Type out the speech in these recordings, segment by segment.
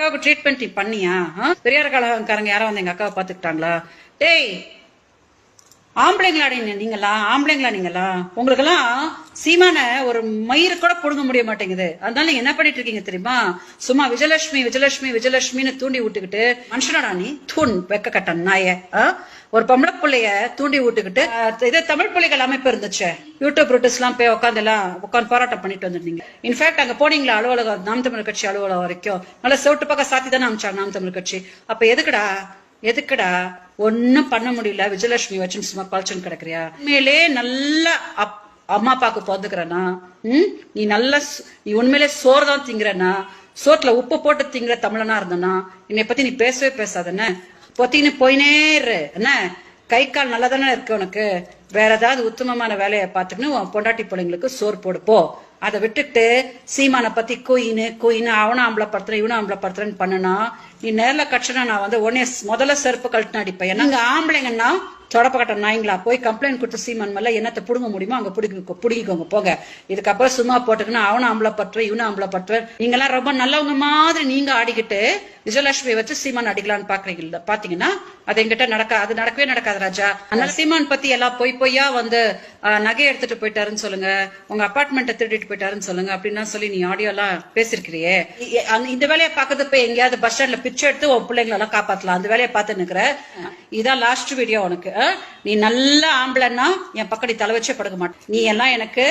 அக்காவுக்கு ட்ரீட்மெண்ட் பண்ணியா? பெரியார் கழகக்காரங்க யாரோ வந்து எங்க அக்காவை பாத்துக்கிட்டாங்களா? டேய் ஆம்பளைங்களா நீங்களா? உங்களுக்கெல்லாம் சீமான ஒரு மயிறு கூட புடுங்க முடிய மாட்டேங்குது. அதனால நீங்க என்ன பண்ணிட்டு இருக்கீங்க தெரியுமா? சும்மா விஜயலட்சுமின்னு தூண்டி விட்டுக்கிட்டு மனுஷனடா நீ தூண் வெக்க கட்ட நாய. ஒரு பொம்பளை பிள்ளைய தூண்டி விட்டுக்கிட்டு இதே தமிழ் பிள்ளைகள் அமைப்பு இருந்துச்சு, யூடியூப் ரூட்டர்ஸ் எல்லாம் போய் உட்காந்து போராட்டம் பண்ணிட்டு வந்துருந்தீங்க. இன்ஃபேக்ட் அங்க போனீங்களா அலுவலகம், நாம் தமிழ் கட்சி அலுவலகம் வரைக்கும் நல்லா செவிட்டு பக்கம் சாத்தி தானே அமிச்சாங்க நாம் தமிழ் கட்சி. அப்ப எதுக்குடா ஒன்னும் பண்ண முடியல, விஜயலட்சுமி வச்சுன்னு சும்மா பழச்சுன்னு கிடக்குறியா? உண்மையிலே நல்லா அம்மா அப்பாவுக்கு பிறந்துக்கிறனா? நீ உண்மையிலே சோறு தான் திங்கிறனா? சோத்துல உப்பு போட்டு திங்கிற தமிழனா இருந்தனா என்னை பத்தி நீ பேசவே பேசாதன்னு பொத்தின்னு போயினே இரு. என்ன கை கால் நல்லா தானே இருக்கு உனக்கு? வேற ஏதாவது உத்தமமான வேலையை பார்த்துக்கின்னு உன் பொண்டாட்டி பிள்ளைங்களுக்கு சோறு போடு போ. அதை விட்டுட்டு சீமான பத்தி கோயின்னு அவனும் ஆம்பளைப்படுத்துறேன் இவனும் ஆம்பளைப்படுத்துறேன்னு பண்ணுனா நீ நேர்ல கட்சினா நான் வந்து உடனே முதல்ல செருப்பு கழட்டின அடிப்பேன். ஏன்னா ஆம்பளைங்கன்னா தொடப்ப கட்ட நாய்ங்களா போய் கம்ப்ளைண்ட் கொடுத்து சீமான் மேல என்னத்தை புடுங்க முடியுமோ அங்க புடிங்கிக்கோங்க போங்க. இதுக்கப்புறம் சும்மா போட்டுக்குன்னா அவனும் ஆம்பளைப்பட்டுவேன் இவனும் ஆம்பளைப்பட்டுவேன். நீங்க எல்லாம் ரொம்ப நல்லவங்க மாதிரி நீங்க ஆடிக்கிட்டு விஜயலட்சுமி வச்சு சீமான் அடிக்கலான்னு பாக்குறீங்க. பாத்தீங்கன்னா அது எங்கிட்ட அது நடக்கவே நடக்காது ராஜா. அதனால சீமான் பத்தி எல்லாம் பொய்யா வந்து நகை எடுத்துட்டு போயிட்டாருன்னு சொல்லுங்க, உங்க அபார்ட்மெண்ட்டை திருடிட்டு போயிட்டாருன்னு சொல்லுங்க அப்படின்னா சொல்லி நீ ஆடியோ எல்லாம் பேசிருக்கிறியே. இந்த வேலையை பார்க்கறது போய் எங்கேயாவது பஸ் ஸ்டாண்ட்ல பிச்சை எடுத்து உன் பிள்ளைங்களை எல்லாம் காப்பாத்தலாம். அந்த வேலையை பார்த்து நிக்கிற. இதான் லாஸ்ட் வீடியோ உனக்கு. நீ நல்ல ஆம்பளைன்னா என் பக்கடி தலை வச்சே படுக்க மாட்டேன். நீ எல்லாம் எனக்கு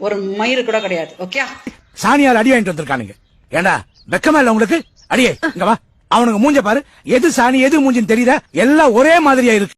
ஒரு மயிறு கூட கிடையாது. ஓகே, சாணியார் அடி வாங்கிட்டு வந்திருக்கானுங்க. ஏண்டா வெக்கமா இல்ல உங்களுக்கு? அடியே இங்க வா, அவனுக்கு மூஞ்ச பாரு. எது சாணி எது மூஞ்சின்னு தெரியுதா? எல்லாம் ஒரே மாதிரியா இருக்கு.